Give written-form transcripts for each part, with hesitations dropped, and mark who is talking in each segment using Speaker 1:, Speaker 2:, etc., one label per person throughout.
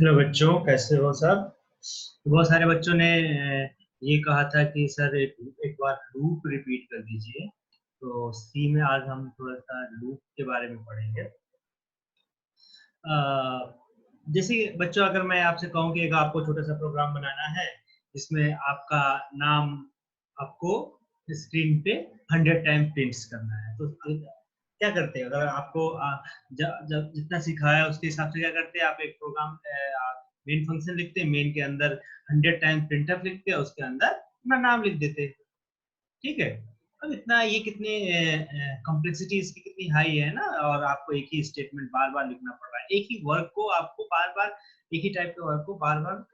Speaker 1: Hello बच्चों, कैसे हो सब। बहुत सारे बच्चों ने ये कहा था कि सर एक बार लूप रिपीट कर दीजिए। तो सी में आज हम थोड़ा सा लूप के बारे में पढ़ेंगे। अ, जैसे बच्चों, अगर मैं आपसे कहूँ कि एक आपको छोटा सा प्रोग्राम बनाना है जिसमें आपका नाम आपको स्क्रीन पे 100 टाइम प्रिंट्स करना है, तो क्या करते हैं? अगर आपको जब जितना सिखाया उसके हिसाब से क्या करते हैं, आप एक प्रोग्राम मेन फंक्शन लिखते हैं, मेन के अंदर 100 टाइम प्रिंटफ लिखते हैं, उसके अंदर अपना नाम लिख देते हैं। ठीक है। अब इतना ये कितनी कॉम्प्लेक्सिटी इसकी कितनी हाई है ना, और आपको एक ही स्टेटमेंट बार बार लिखना पड़ रहा है, एक ही वर्क को आपको बार बार, एक ही टाइप के वर्क को बार बार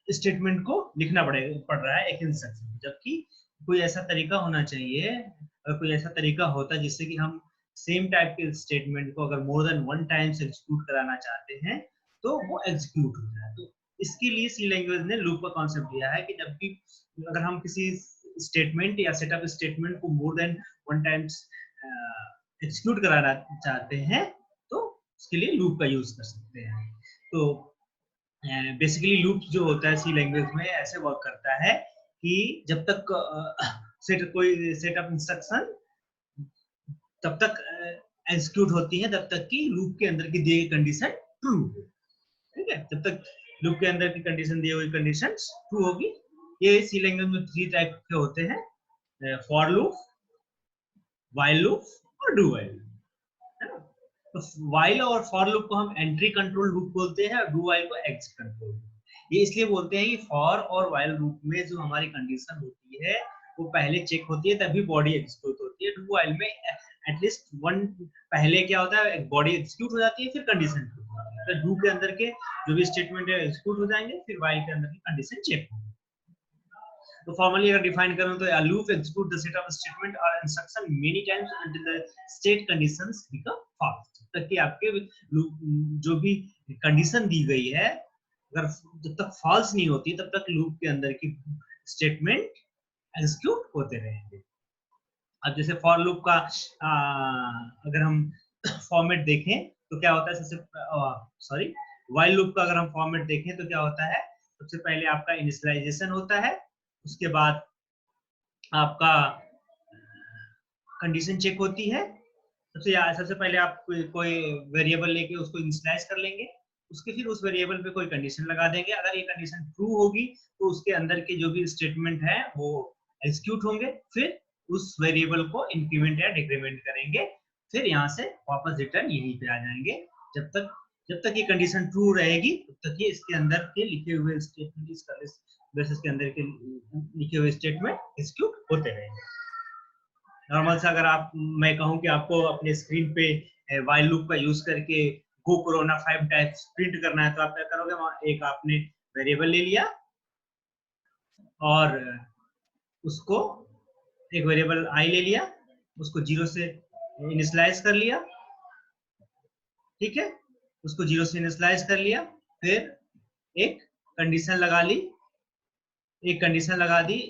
Speaker 1: स्टेटमेंट को लिखना पड़ रहा है एक इंस्ट्रक्शन। जबकि कोई ऐसा तरीका होना चाहिए, अगर कोई ऐसा तरीका होता जिससे कि हम सेम टाइप के स्टेटमेंट को अगर more than one times execute कराना चाहते हैं तो वो एग्जीक्यूट हो जाए। तो इसके लिए सी लैंग्वेज ने लूप का कॉन्सेप्ट दिया है कि जब भी अगर हम किसी स्टेटमेंट या सेटअप स्टेटमेंट को more than one times execute कराना चाहते हैं तो उसके लिए लूप का यूज कर सकते हैं। तो बेसिकली लूप जो होता है सी लैंग्वेज में ऐसे वर्क करता है कि जब तक कोई सेटअप इंस्ट्रक्शन तब तक एग्जीक्यूट होती है तब तक कि लूप के अंदर की दी गई कंडीशन ट्रू हो। ठीक है, जब तक लूप के अंदर की कंडीशन दी हुई कंडीशन ट्रू होगी। ये सी लैंग्वेज में 3 टाइप के होते हैं, फॉर लूप, व्हाइल लूप और डू व्हाइल। है ना? तो व्हाइल और फॉर लूप को हम एंट्री कंट्रोल लूप बोलते हैं और डू व्हाइल को एग्जिट कंट्रोल लूप। ये इसलिए बोलते हैं कि फॉर और व्हाइल लूप में जो हमारी कंडीशन होती है वो पहले चेक होती है तभी बॉडी एग्जीक्यूट होती है। डू व्हाइल में एटलीस्ट वन पहले क्या होता है, बॉडी एग्जीक्यूट हो जाती है फिर कंडीशन ट्रू होती है। तो डू के अंदर के जो भी स्टेटमेंट है एग्जीक्यूट हो जाएंगे, फिर व्हाइल के अंदर की कंडीशन चेक होगी। तो फॉर्मली अगर डिफाइन करूं तो a loop execute the set of statement or instruction many times until the state conditions become false। तक कि आपके जो भी कंडीशन दी गई है अगर जब तक फॉल्स नहीं होती तब तक लूप के अंदर की स्टेटमेंट एग्जीक्यूट होते रहेंगे। अब जैसे फॉर लूप का अगर हम फॉर्मेट देखें तो क्या होता है, सबसे सॉरी व्हाइल लूप का अगर हम फॉर्मेट देखें तो क्या होता है, सबसे पहले आपका इनिशियलाइजेशन होता है, उसके बाद आपका कंडीशन चेक होती है। सबसे पहले आप कोई वेरिएबल लेके उसको इनिशियलाइज कर लेंगे, उसके फिर उस वेरिएबल पे कोई कंडीशन लगा देंगे। अगर ये कंडीशन ट्रू होगी तो उसके अंदर के जो भी स्टेटमेंट है वो एग्जीक्यूट होंगे, फिर उस वेरिएबल को इंक्रीमेंट या डिक्रीमेंट करेंगे, फिर यहाँ से वापस रिटर्न यहीं पे आ जाएंगे। जब तक ये कंडीशन ट्रू रहेगी तब तक ये इसके अंदर के लिखे हुए स्टेटमेंट, इस बेसिस के अंदर के लिखे हुए स्टेटमेंट एग्जीक्यूट होते रहेंगे। नॉर्मल से अगर आप मैं कहूं कि आपको अपने स्क्रीन पे व्हाइल लूप का यूज करके गो कोरोना 5 टाइप्स प्रिंट करना है तो आप क्या करोगे, वहां एक आपने वेरिएबल ले लिया और उसको एक वेरिएबल आई ले लिया, उसको जीरो से इनिशियलाइज कर लिया। ठीक है, उसको जीरो से इनिशियलाइज कर लिया, फिर एक कंडीशन लगा ली, एक कंडीशन लगा दी,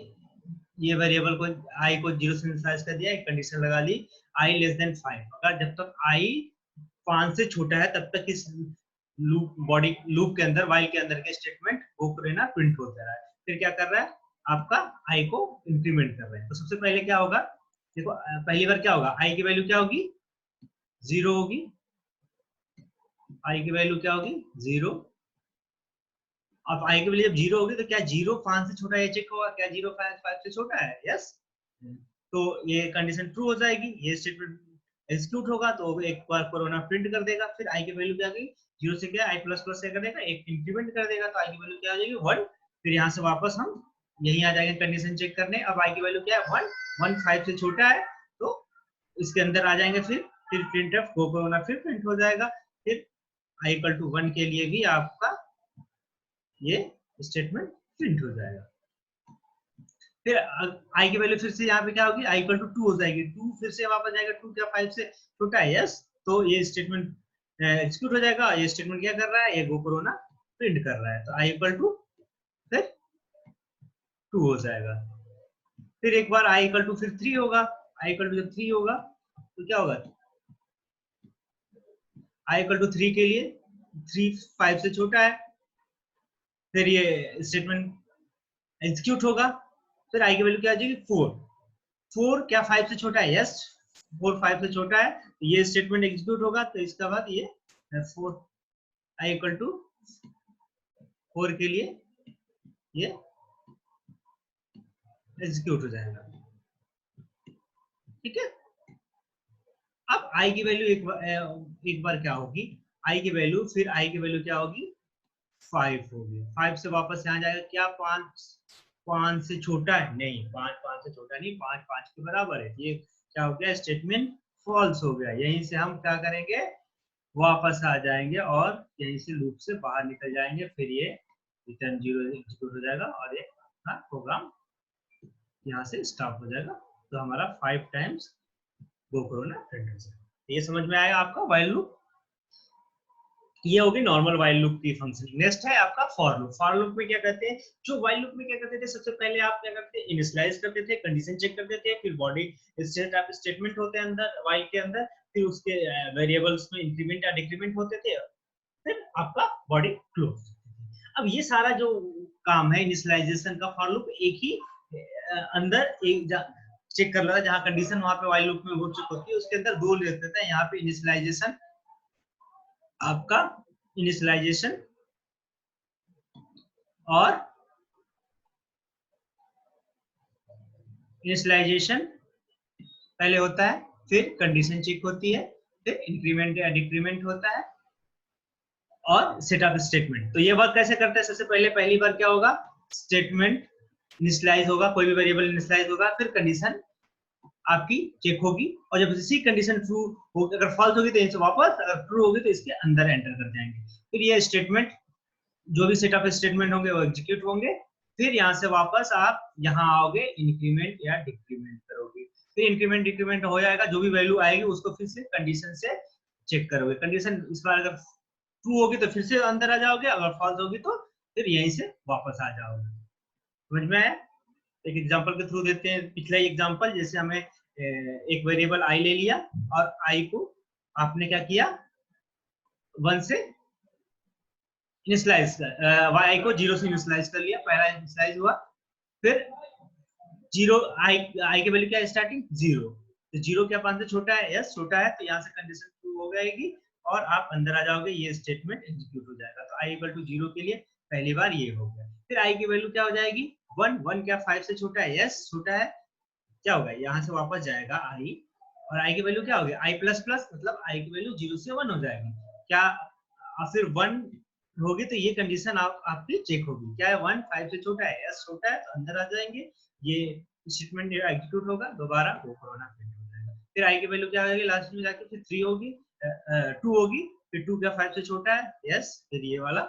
Speaker 1: ये वेरिएबल को आई को जीरो से इनिशियलाइज कर दिया, एक कंडीशन लगा ली आई लेस देन 5। अगर जब तक आई 5 से छोटा है तब तक इस लूप के अंदर व्हाइल के अंदर के स्टेटमेंट वो ना प्रिंट होता है। फिर क्या कर रहा है, आपका आई को इंक्रीमेंट कर रहे हैं। तो सबसे पहले क्या होगा, देखो पहली बार क्या होगा, आई की वैल्यू क्या होगी, जीरो होगी। आई की वैल्यू क्या होगी, जीरो। अब आई की वैल्यू जब जीरो होगी तो क्या जीरो 5 से छोटा है चेक होगा, क्या जीरो 5 से छोटा है, यस। तो ये कंडीशन ट्रू हो जाएगी, ये स्टेटमेंट एग्जीक्यूट होगा तो एक बार कोरोना प्रिंट कर देगा। फिर आई की वैल्यू क्या गई, जीरो से क्या आई प्लस प्लस क्या कर देगा, एक इंक्रीमेंट कर देगा तो आई की वैल्यू क्या आ जाएगी, 1। फिर यहाँ से वापस हम यहीं आ जाएंगे कंडीशन चेक करने। अब आई की वैल्यू क्या है, 1, 1 5 से छोटा है तो इसके अंदर आ जाएंगे। फिर प्रिंट एफ गो कोरोना फिर प्रिंट हो जाएगा। फिर आई इक्वल टू 1 के लिए भी आपका ये स्टेटमेंट प्रिंट हो जाएगा। फिर आई की वैल्यू फिर से यहाँ पे क्या होगी, आई इक्वल टू 2 हो जाएगी, 2 फिर से वापस जाएगा, 2 क्या 5 से छोटा है, यस। तो ये स्टेटमेंट एग्जीक्यूट हो जाएगा। ये स्टेटमेंट क्या कर रहा है, ये गो कोरोना प्रिंट कर रहा है, तो आई इक्वल टू फिर 2 हो जाएगा। फिर एक बार आई इक्वल टू फिर 3 होगा, आई इक्वल टू जब 3 होगा तो क्या होगा, आई इक्वल टू 3 के लिए 3 5 से छोटा है, फिर ये स्टेटमेंट एग्जीक्यूट होगा। फिर आई की वैल्यू क्या आ जाएगी 4। 4 क्या 5 से छोटा है? यस, 4 5 से छोटा है, तो ये स्टेटमेंट एग्जीक्यूट होगा। तो इसके बाद ये 4 आई इक्वल टू 4 के लिए ये एग्जीक्यूट हो जाएगा। ठीक है, अब आई की वैल्यू एक बार क्या होगी, आई की वैल्यू, फिर आई की वैल्यू क्या होगी 5 होगी। 5 से वापस यहाँ जाएगा, क्या 5 से छोटा है? नहीं, 5 से छोटा नहीं, 5 के बराबर है। ये क्या हो गया, स्टेटमेंट फॉल्स हो गया। यहीं से हम क्या करेंगे, वापस आ जाएंगे और यहीं से लूप से बाहर निकल जाएंगे। फिर ये रिटर्न 0 एग्जीक्यूट हो जाएगा और ये प्रोग्राम यहाँ से स्टॉप हो जाएगा। तो हमारा 5 टाइम्स गो करो ना प्रिंटर से। ये समझ में आया आपका व्हाइल लूप? ये होगी नॉर्मल व्हाइल लूप की फंक्शनिंग। नेक्स्ट है आपका फॉर लूप। फॉर लूप में क्या करते हैं, जो व्हाइल लूप में क्या करते थे, सबसे पहले आप क्या करते हैं, इनिशियलाइज करते थे, कंडीशन चेक करते थे, फिर बॉडी स्टेट आप स्टेटमेंट होते हैं अंदर व्हाइल के अंदर, फिर उसके वेरिएबल्स में इंक्रीमेंट या डिक्रीमेंट होते थे, फिर आपका बॉडी क्लोज। अब ये सारा जो काम है इनिशियलाइजेशन का, फॉर लूप एक ही अंदर एक चेक कर रहा है, जहां कंडीशन वहां पे व्हाइल लूप में हो चुकी होती है, उसके अंदर दो ले लेते हैं। यहाँ पे इनिशियलाइजेशन, आपका इनिशियलाइजेशन और इनिशियलाइजेशन पहले होता है, फिर कंडीशन चेक होती है, फिर इंक्रीमेंट या डिक्रीमेंट होता है, और सेटअप स्टेटमेंट। तो ये वर्क कैसे करते हैं, सबसे पहले पहली बार क्या होगा, स्टेटमेंट इनिशियलाइज होगा, कोई भी वेरिएबल इनिशियलाइज होगा, फिर कंडीशन आपकी चेक होगी, और जब इसी कंडीशन ट्रू होगी, अगर फॉल्स होगी तो इनसे वापस, अगर ट्रू होगी तो इसके अंदर एंटर कर जाएंगे। फिर ये स्टेटमेंट, जो भी सेटअप स्टेटमेंट होंगे वो एग्जीक्यूट होंगे। फिर यहाँ से वापस आप यहाँ आओगे, इंक्रीमेंट या डिक्रीमेंट करोगे। फिर इंक्रीमेंट डिक्रीमेंट हो जाएगा, जो भी वैल्यू आएगी उसको फिर से कंडीशन से चेक करोगे। कंडीशन इस बार अगर ट्रू होगी तो फिर से अंदर आ जाओगे, अगर फॉल्स होगी तो फिर यहीं से वापस आ जाओगे। समझ में आया? एक एग्जांपल के थ्रू देते हैं। पिछला एग्जांपल, जैसे हमें एक वेरिएबल आई ले लिया और आई को आपने क्या किया, 1 से इनिशियलाइज कर, आई को 0 से इनिशियलाइज कर लिया, पहला इनिशियलाइज हुआ। फिर 0 आई की वैल्यू क्या है, स्टार्टिंग 0, तो 0 क्या 5 से छोटा है? यस, छोटा है। तो यहाँ से कंडीशन ट्रू हो जाएगी और आप अंदर आ जाओगे, ये स्टेटमेंट एग्जीक्यूट हो जाएगा। तो आई इक्वल टू 0 के लिए पहली बार ये हो गया। फिर आई की वैल्यू क्या हो जाएगी 1। 1 क्या 5 से छोटा है? यस, छोटा है। क्या होगा, यहाँ से वापस जाएगा आई, और आई की वैल्यू क्या होगी, आई प्लस प्लस, मतलब आई की वैल्यू 0 से 1 हो जाएगी। क्या, और फिर 1 होगी तो ये कंडीशन आपकी चेक होगी, क्या है 1 5 से छोटा है? यस, छोटा है, तो अंदर आ जाएंगे, ये स्टेटमेंट एग्जीक्यूट होगा, दोबारा वो कोरोना प्रिंट हो जाएगा। फिर आई की वैल्यू क्या होगी लास्ट में जाके, फिर 3 होगी, 2 होगी, फिर 2 क्या 5 से छोटा है? यस, फिर ये वाला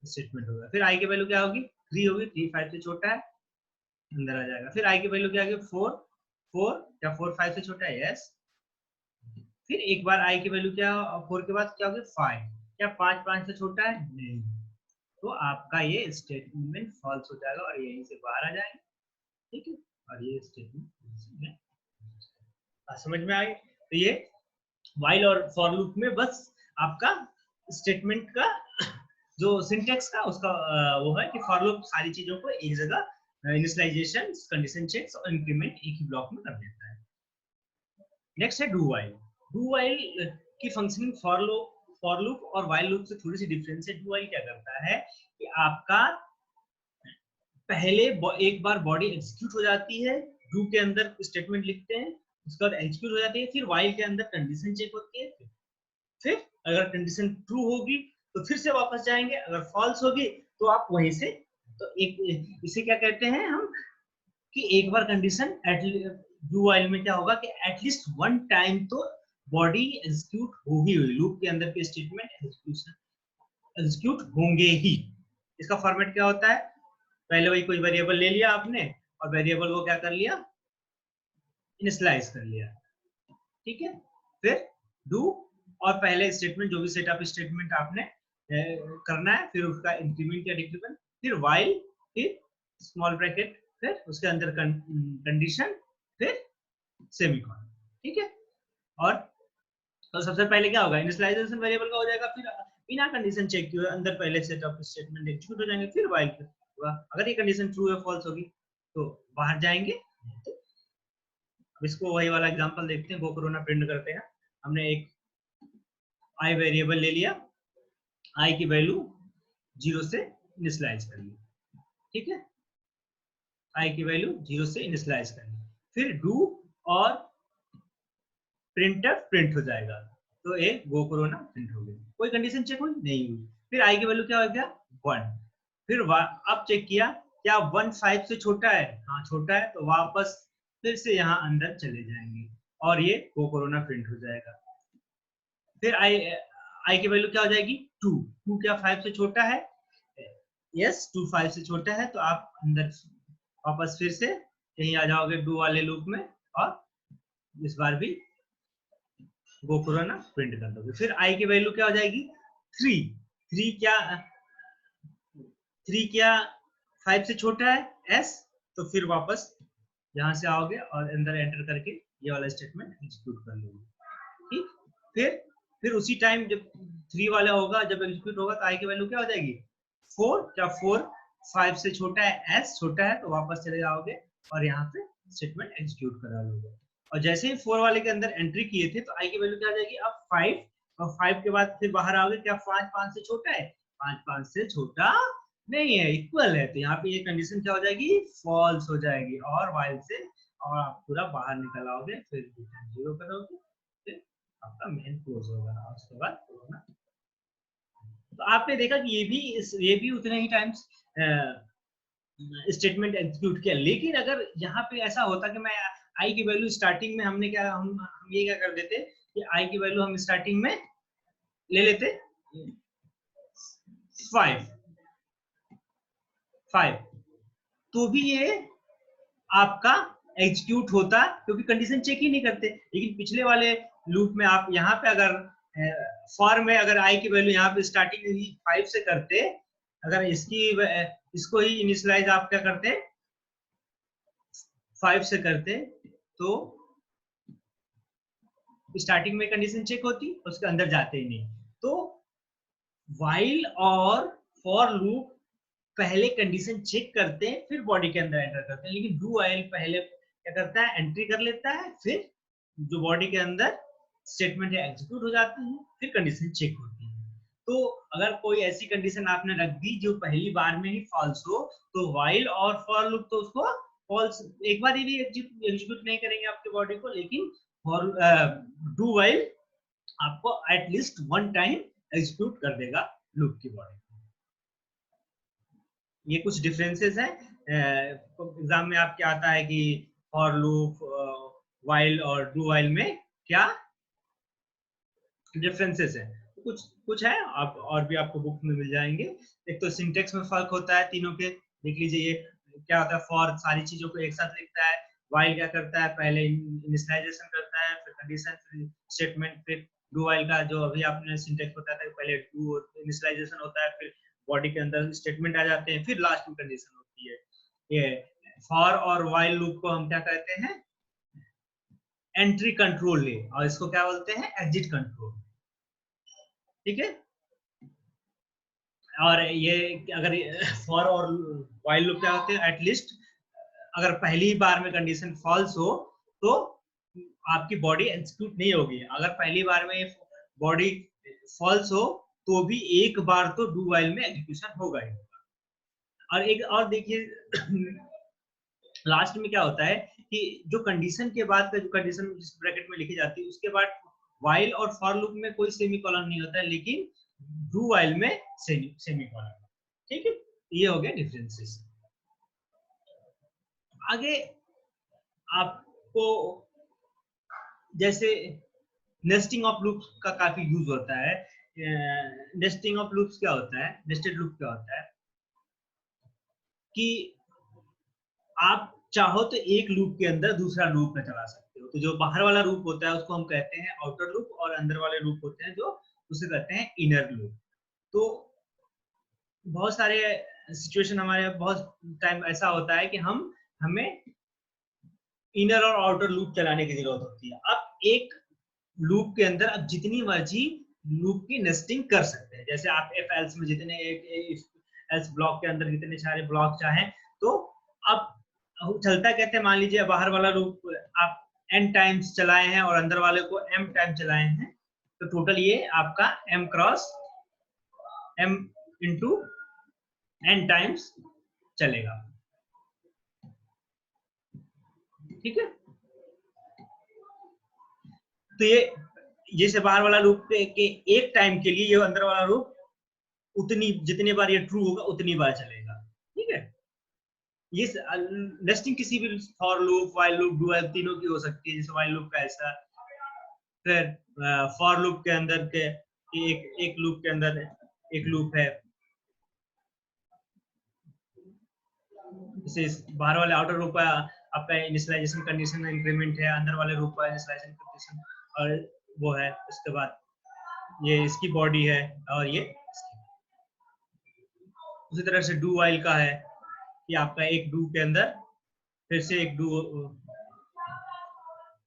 Speaker 1: स्टेटमेंट होगा। फिर आई की वैल्यू क्या होगी 3 होगी, 3 5 से छोटा है, अंदर आ जाएगा। फिर आई की वैल्यू क्या होगी 4। 4 क्या 4 5 से छोटा है? यस। फिर एक बार आई की वैल्यू क्या, 4 के बाद क्या होगी 5। क्या 5 5 से छोटा है? नहीं। तो आपका ये स्टेटमेंट फॉल्स हो जाएगा और यहीं से बाहर आ जाएगा। ठीक है, और ये स्टेटमेंट समझ में आ गई? तो ये व्हाइल और फॉर लूप में बस आपका स्टेटमेंट का जो सिंटेक्स का उसका वो है कि फॉर लूप सारी चीजों को एक जगह इनिशियलाइजेशन, कंडीशन चेक्स और इंक्रीमेंट एक ही ब्लॉक में कर देता है। नेक्स्ट है डू व्हाइल। डू व्हाइल की फंक्शनिंग फॉर लूप और व्हाइल लूप से थोड़ी सी डिफरेंस है। डू व्हाइल क्या करता है कि आपका पहले एक बार बॉडी एग्जीक्यूट हो जाती है, डू के अंदर स्टेटमेंट लिखते हैं, उसके बाद एग्जीक्यूट हो जाती है, फिर व्हाइल के अंदर कंडीशन चेक होती है, फिर अगर कंडीशन ट्रू होगी तो फिर से वापस जाएंगे, अगर फॉल्स होगी तो आप वहीं से, तो एक इसे क्या कहते हैं हम, कि एक बार कंडीशन डू व्हाइल में क्या होगा कि एटलीस्ट वन टाइम तो बॉडी एग्जीक्यूट होगी, लूप के अंदर के स्टेटमेंट एग्जीक्यूट होंगे ही। इसका फॉर्मेट क्या होता है, पहले वही कोई वेरिएबल ले लिया आपने और वेरिएबल को क्या कर लिया, इनिशियलाइज कर लिया, ठीक है। फिर डू और पहले स्टेटमेंट, जो भी सेटअप स्टेटमेंट आपने करना है, फिर उसका इंक्रीमेंट या डिक्रीमेंट, फिर व्हाइल, फिर स्मॉल ब्रैकेट, फिर उसके अंदर कंडीशन, फिर सेमीकोलन, ठीक है। और तो सबसे पहले क्या होगा, इनिशियलाइजेशन वेरिएबल का हो जाएगा, फिर बिना कंडीशन चेक किए अंदर पहले सेट ऑफ स्टेटमेंट एग्जीक्यूट हो जाएंगे, फिर व्हाइल होगा। अगर ये कंडीशन ट्रू है फॉल्स होगी तो बाहर जाएंगे। तो अब इसको वही वाला एग्जांपल देखते हैं, गो कोरोना प्रिंट करते हैं। हमने एक आई वेरिएबल ले लिया, आई की वैल्यू 0 से इनिशियलाइज कर ली, ठीक है, आई की वैल्यू 0 से इनिशियलाइज कर ली, फिर डू और प्रिंटफ प्रिंट हो जाएगा, तो एक गो कोरोना प्रिंट हो गई। कोई कंडीशन चेक हुई नहीं हुई। फिर आई की वैल्यू क्या हो गया 1, फिर अब चेक किया क्या 1 5 से छोटा है, हाँ छोटा है, तो वापस फिर से यहाँ अंदर चले जाएंगे और ये गो कोरोना प्रिंट हो जाएगा। फिर आई की वैल्यू क्या हो जाएगी 2, 2 क्या 5 से छोटा है, यस 2 5 से छोटा है, तो आप अंदर वापस फिर से यहीं आ जाओगे डू वाले लूप में और इस बार भी गो कोरोना प्रिंट कर दोगे। फिर आई की वैल्यू क्या हो जाएगी 3, 3 क्या 5 से छोटा है एस, तो फिर वापस यहाँ से आओगे और अंदर एंटर करके ये वाला स्टेटमेंट एग्जीक्यूट कर लोगे, ठीक। फिर उसी टाइम जब 3 वाला होगा, जब एग्जीक्यूट होगा तो आई की वैल्यू क्या हो जाएगी 4, क्या 4 5 से छोटा है, एस छोटा है, तो वापस चले जाओगे और यहाँ पे स्टेटमेंट एग्जीक्यूट करा लोगे। और जैसे ही 4 वाले के अंदर एंट्री किए थे तो आई की वैल्यू क्या आ जाएगी अब 5, और 5 के बाद फिर बाहर आओगे, क्या 5 5 से छोटा है, 5 5 से छोटा नहीं है, इक्वल है, तो यहाँ पे ये कंडीशन क्या हो जाएगी फॉल्स हो जाएगी और वाइल से और आप पूरा बाहर निकल आओगे, फिर रिटर्न 0 करोगे, फिर आपका मेन क्लोज होगा, उसके बाद कोरोना। तो आपने देखा कि ये भी उतने ही टाइम्स स्टेटमेंट एग्जीक्यूट किया। लेकिन अगर यहाँ पे ऐसा होता कि मैं आई की वैल्यू स्टार्टिंग में हमने क्या हम ये क्या कर देते कि आई की वैल्यू हम स्टार्टिंग में ले लेते 5, तो भी ये आपका एग्जीक्यूट होता, क्योंकि कंडीशन चेक ही नहीं करते। लेकिन पिछले वाले लूप में आप यहाँ पे अगर फॉर में अगर आई की वैल्यू यहाँ पे स्टार्टिंग ही 5 से करते, अगर इसको ही इनिशियलाइज आप क्या करते 5 से करते, तो स्टार्टिंग में कंडीशन चेक होती, उसके अंदर जाते ही नहीं। तो व्हाइल और फॉर लूप पहले कंडीशन चेक करते हैं, फिर बॉडी के अंदर एंटर करते हैं। लेकिन डू व्हाइल पहले क्या करता है एंट्री कर लेता है, फिर जो बॉडी के अंदर स्टेटमेंट है एग्जीक्यूट हो जाती है, फिर कंडीशन चेक होती है। तो अगर कोई ऐसी कंडीशन आपने रख दी जो पहली बार में ही फॉल्स हो, तो व्हाइल और फॉर लूप तो उसको फॉल्स एक बार भी एग्जीक्यूट नहीं करेंगे आपके बॉडी को, लेकिन फॉर डू व्हाइल आपको एटलीस्ट 1 टाइम एग्जीक्यूट कर देगा लूप की बॉडी। ये कुछ डिफरेंसेस हैं। एग्जाम में आपके आता है कि फॉर लूप व्हाइल और डू व्हाइल में क्या डिफरेंसेस है, कुछ है आप और भी आपको बुक में मिल जाएंगे। एक तो सिंटेक्स में फर्क होता है तीनों के, देख लीजिए। ये क्या होता है फॉर सारी चीजों को एक साथ लिखता है, व्हाइल क्या करता है पहले इनिशियलाइजेशन करता है, फिर कंडीशन, फिर स्टेटमेंट, फिर डू व्हाइल का जो अभी आपने सिंटेक्स बताया था पहले डू इनिशियलाइजेशन होता है, फिर बॉडी के अंदर स्टेटमेंट आ जाते हैं, फिर लास्ट में कंडीशन होती है। ये फॉर और व्हाइल लूप को हम क्या कहते हैं एंट्री कंट्रोल ले, और इसको क्या बोलते हैं एग्जिट कंट्रोल, ठीक है। और ये अगर फॉर और व्हाइल लूप क्या होते हैं एटलीस्ट अगर पहली बार में कंडीशन फॉल्स हो तो आपकी बॉडी एग्जीक्यूट नहीं होगी। अगर पहली बार में बॉडी फॉल्स हो तो भी एक बार तो डू व्हाइल में एग्जीक्यूशन होगा ही होगा। और एक और देखिए लास्ट में क्या होता है कि जो कंडीशन के बाद का जो कंडीशन जिस ब्रैकेट में लिखी जाती है उसके बाद व्हाइल और फॉर लूप में कोई सेमीकोलन नहीं होता है, लेकिन डू व्हाइल में सेमीकोलन, ठीक है। ये हो गया डिफरेंसेस। आगे आपको जैसे नेस्टिंग ऑफ लूप्स का काफी यूज होता है। नेस्टिंग ऑफ लूप्स क्या होता है, नेस्टेड लूप क्या होता है कि आप चाहो तो एक लूप के अंदर दूसरा लूप में चला सकते हो। तो जो बाहर वाला लूप होता है उसको हम कहते हैं आउटर लूप, और अंदर वाले लूप होते हैं जो उसे कहते हैं इनर लूप। तो बहुत सारे सिचुएशन हमारे बहुत टाइम ऐसा होता है कि हमें इनर और आउटर लूप चलाने की जरूरत होती है। अब एक लूप के अंदर अब जितनी मर्जी लूप की नेस्टिंग कर सकते हैं। जैसे आप इफ एल्स में जितने एल्स ब्लॉक के अंदर जितने सारे ब्लॉक चाहें, तो अब चलता कहते हैं, मान लीजिए बाहर वाला लूप आप n टाइम्स चलाए हैं और अंदर वाले को m टाइम चलाए हैं, तो टोटल ये आपका m cross m into n times चलेगा। ठीक है, तो ये जैसे बाहर वाला लूप के एक टाइम के लिए ये अंदर वाला लूप उतनी जितनी बार ये ट्रू होगा उतनी बार चलेगा। ठीक है, ये नेस्टिंग किसी भी for loop, while loop, do while तीनों की हो सकती है। जैसे व्हाइल लूप का ऐसा, फिर फॉर लूप के अंदर के एक लूप के अंदर एक लूप है, जैसे बाहर वाले आउटर लूप का आपका इनिशियलाइजेशन कंडीशन इंक्रीमेंट है, अंदर वाले लूप का इनिशियलाइजेशन कंडीशन और वो है। उसके बाद ये इसकी बॉडी है और ये उसी तरह से डू वाइल का है कि आपका एक डू के अंदर फिर से एक डू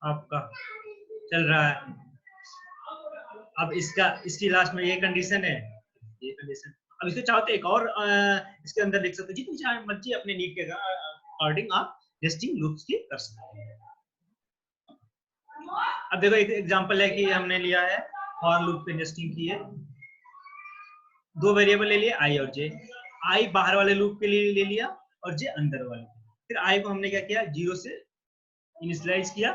Speaker 1: आपका चल रहा है। अब इसकी लास्ट में ये कंडीशन है, ये कंडीशन। अब इसको चाहते एक और इसके अंदर लिख सकते हो, जितनी चाहे मर्जी अपने नीड के अकॉर्डिंग आप नेस्टिंग लूप्स की कर सकते हैं। अब देखो एक एग्जांपल है कि हमने लिया है फॉर लूप पे नेस्टिंग की है, दो वेरिएबल ले लिए आई और जे। आई बाहर वाले लूप के लिए ले लिया और जे अंदर वाले। फिर आई को हमने क्या किया, 0 से इनिशियलाइज किया,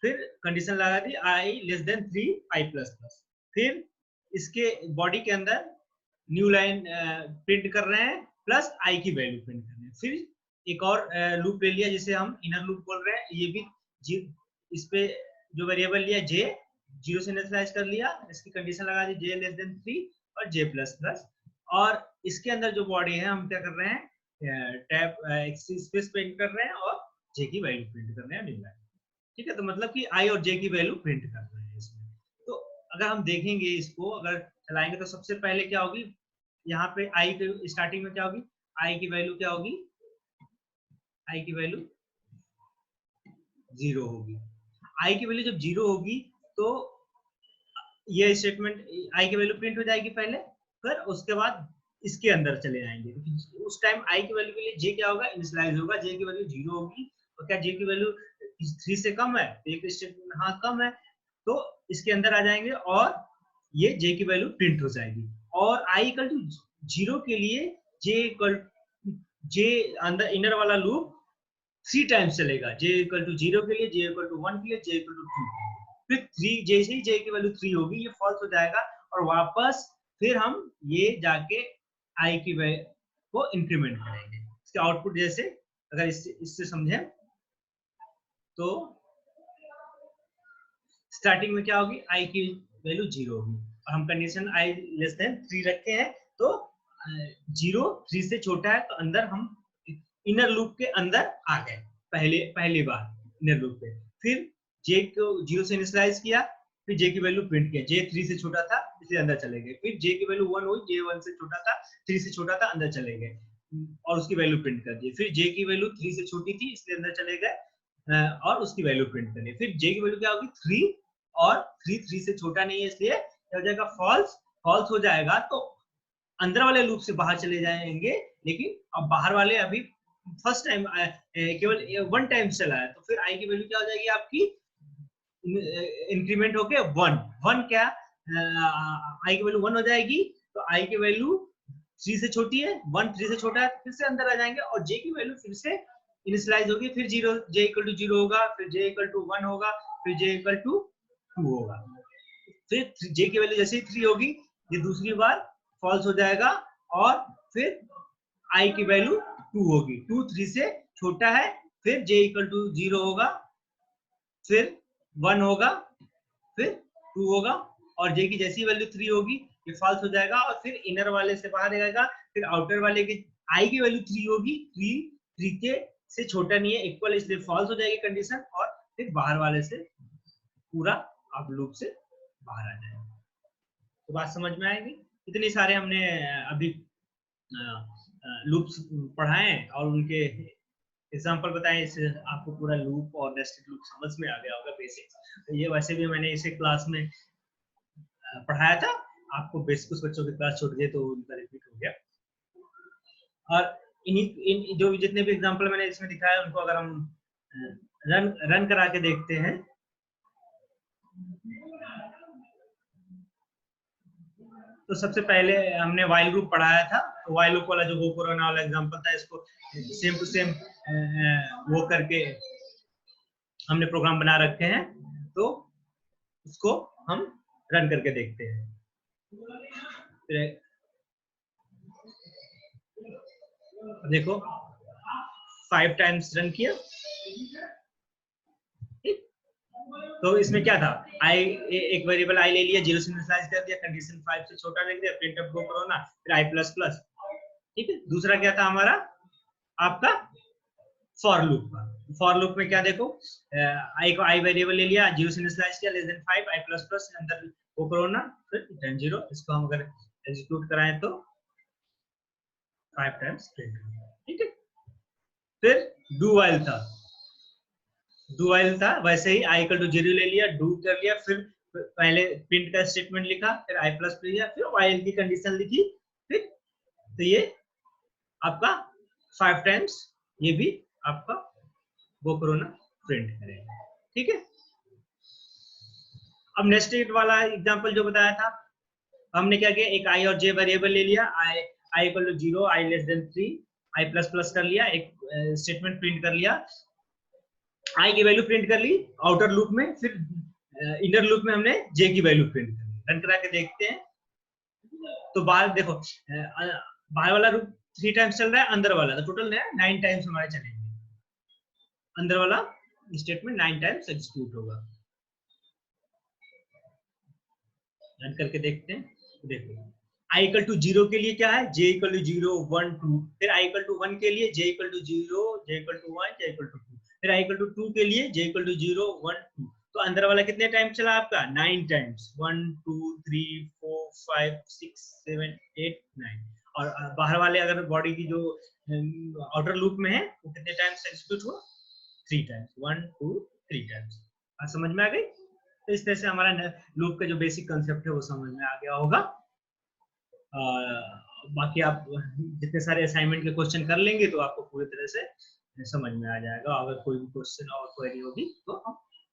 Speaker 1: फिर कंडीशन लगा दी आई less than 3 I plus plus. फिर इसके बॉडी के अंदर न्यू लाइन प्रिंट कर रहे हैं प्लस आई की वैल्यू प्रिंट कर रहे हैं। फिर एक और लूप ले लिया जिसे हम इनर लूप बोल रहे हैं, ये भी इस पे जो वेरिएबल लिया जे 0 से इनिशियलाइज कर लिया, इसकी कंडीशन लगा दी जे लेस देन 3 और जे प्लस प्लस। और इसके अंदर जो बॉडी है हम क्या कर रहे हैं, टैब स्पेस प्रिंट कर रहे हैं और जे की वैल्यू प्रिंट कर रहे हैं न्यू लाइन। ठीक है, तो मतलब कि आई और जे की वैल्यू प्रिंट कर रहे हैं इसमें। तो अगर हम देखेंगे इसको, अगर चलाएंगे तो सबसे पहले क्या होगी, यहाँ पे आई की स्टार्टिंग में क्या होगी, आई की वैल्यू क्या होगी, आई की वैल्यू 0 होगी। आई की वैल्यू जब 0 होगी तो ये स्टेटमेंट आई की वैल्यू प्रिंट हो जाएगी पहले, फिर उसके बाद इसके अंदर चले जाएंगे। उस टाइम आई की वैल्यू के लिए जे क्या होगा, इनिशियलाइज होगा, जे की वैल्यू 0 होगी। और क्या जे की वैल्यू 3 से कम है, तो एक स्टेटमेंट हाँ कम है, तो इसके अंदर आ जाएंगे और ये जे की वैल्यू प्रिंट हो जाएगी। और आई इक्वल टू 0 के लिए जे अंदर इनर वाला लूप 3 टाइम्स चलेगा, जे इक्वल टू 0 के लिए, जे इक्वल टू 1 के लिए, जे इक्वल टू 2 के लिए। फिर 3 जैसे ही जे की वैल्यू 3 होगी ये फॉल्स हो जाएगा और वापस फिर हम ये जाके आई की वैल्यू को इंक्रीमेंट करेंगे। इसके आउटपुट जैसे अगर इससे समझें तो स्टार्टिंग में क्या होगी, आई की वैल्यू 0 होगी और हम कंडीशन आई लेस देन 3 रखे हैं, तो 0 3 से छोटा है तो अंदर हम इनर लूप के अंदर आ गए पहली बार इनर लूप पे। फिर जे को 0 से इनिशियलाइज किया, फिर जे की वैल्यू प्रिंट किया, जे 3 से छोटा था इसलिए अंदर चले गए। फिर जे की वैल्यू 1 हुई, जे 1 से छोटा था, 3 से छोटा था, अंदर चले गए और उसकी वैल्यू प्रिंट कर दी। फिर जे की वैल्यू 3 से छोटी थी इसलिए अंदर चले गए और उसकी वैल्यू प्रिंट कर दी। फिर जे की वैल्यू क्या होगी 3 और 3 से छोटा नहीं है इसलिए क्या हो जाएगा, फॉल्स। फॉल्स हो जाएगा तो अंदर वाले लूप से बाहर चले जाएंगे, लेकिन अब बाहर वाले अभी फर्स्ट टाइम केवल 1 टाइम चला है, तो फिर आई की वैल्यू क्या हो जाएगी आपकी, इंक्रीमेंट होके 1 1 क्या आई की वैल्यू 1 हो जाएगी। तो आई की वैल्यू 3 से छोटी है, 1 3 से छोटा है, फिर से अंदर आ जाएंगे और जे की वैल्यू फिर से इनिशियलाइज होगी, फिर 0 जे इक्वल टू 0 होगा, फिर जे इक्वल टू 1 होगा, फिर जे इक्वल टू 2 होगा। फिर जे की वैल्यू जैसे ही 3 होगी ये दूसरी बार फॉल्स हो जाएगा और फिर आई की वैल्यू 2 होगी, 2 3 से छोटा है, फिर जे इक्वल टू 0 होगा, फिर 1 होगा, फिर 2 होगा और जे की जैसी वैल्यू 3 होगी ये फॉल्स हो जाएगा और फिर इनर वाले से बाहर आएगा, फिर आउटर वाले की आई की वैल्यू 3 होगी, 3 के से छोटा नहीं है, इक्वल, इसलिए फॉल्स हो जाएगी कंडीशन और फिर बाहर वाले से पूरा आप लूप से बाहर आ जाएगा। तो बात समझ में आएगी। इतने सारे हमने अभी लूप्स पढ़ाए और उनके एग्जांपल बताएं, इससे आपको पूरा लूप और नेस्टेड लूप समझ में आ गया होगा बेसिक्स। तो ये वैसे भी मैंने इसे क्लास में पढ़ाया था आपको, बेसिक कुछ बच्चों की क्लास छूट गई तो उनका रिपीट हो गया। और इन जो जितने भी एग्जांपल मैंने इसमें दिखाया उनको अगर हम रन करा के देखते हैं तो सबसे पहले हमने वाइल ग्रुप पढ़ाया था, तो वाइल ग्रुप वाला जो गो कोरोना वाला एग्जांपल था, इसको सेम टू सेम वो करके हमने प्रोग्राम बना रखे हैं, तो उसको हम रन करके देखते हैं। देखो 5 टाइम्स रन किया, तो इसमें क्या था, आई एक वेरिएबल आई ले लिया, 0 से इनिशियलाइज कर दिया, कंडीशन 5 से छोटा लिख दिया, प्रिंटफ गो कोरोना, फिर आई प्लस प्लस। ठीक है, दूसरा क्या था हमारा आपका फॉर लूप का। फॉर लूप में क्या देखो, आई को आई वेरिएबल ले लिया, 0 से इनिशियलाइज किया, लेस देन 5, आई प्लस प्लस अंदर गो कोरोना, फिर रिटर्न 0। इसको हम अगर एग्जीक्यूट कराएं तो 5 टाइम्स प्रिंट। ठीक है, फिर डू वाइल था वैसे ही, आई इक्वल टू 0 ले लिया, डू कर लिया, फिर पहले प्रिंट का स्टेटमेंट लिखा, फिर आई प्लस लिया, फिर वाइल की कंडीशन लिखी, फिर तो ये आपका 5 टाइम्स ये भी आपका गो कोरोना प्रिंट करेगा। ठीक है, अब नेक्स्ट वाला एग्जांपल जो बताया था, हमने क्या किया, एक आई और जे वेरिएबल ले लिया, I equal to 0, I less than 3, I plus plus कर लिया, एक स्टेटमेंट प्रिंट कर लिया, आई की वैल्यू प्रिंट कर ली आउटर लूप में, फिर इनर लूप में हमने जे की वैल्यू प्रिंट कर ली। रन करा के देखते हैं तो बाहर देखो, बाहर वाला लूप 3 टाइम्स चल रहा है, अंदर वाला तो टोटल 9 टाइम्स हमारे चलेंगे, अंदर वाला स्टेटमेंट 9 टाइम्स एग्जीक्यूट होगा। रन करके देखते हैं, देखो आई इक्वल टू 0 के लिए क्या है, जे इक्वल टू 0 1 2, फिर आई इक्वल टू 1 के लिए J equal to 0, J equal to 1, J equal to 2, फिर आई इक्वल टू 2 के लिए जे इक्वल टू 0 1 2। तो अंदर वाला कितने टाइम चला आपका, 9 टाइम्स, 1 2 3 4 5 6 7 8 9। और बाहर वाले अगर बॉडी की जो आउटर लूप में है वो कितने टाइम्स एग्जीक्यूट हुआ, 3 टाइम्स, 1 2 3 टाइम्स। समझ में आ गई? तो इस तरह से हमारा लूप का जो बेसिक कंसेप्ट है वो समझ में आ गया होगा। बाकी आप जितने सारे असाइनमेंट के क्वेश्चन कर लेंगे तो आपको पूरी तरह से समझ में आ जाएगा। अगर कोई भी क्वेश्चन और क्वेरी होगी तो हम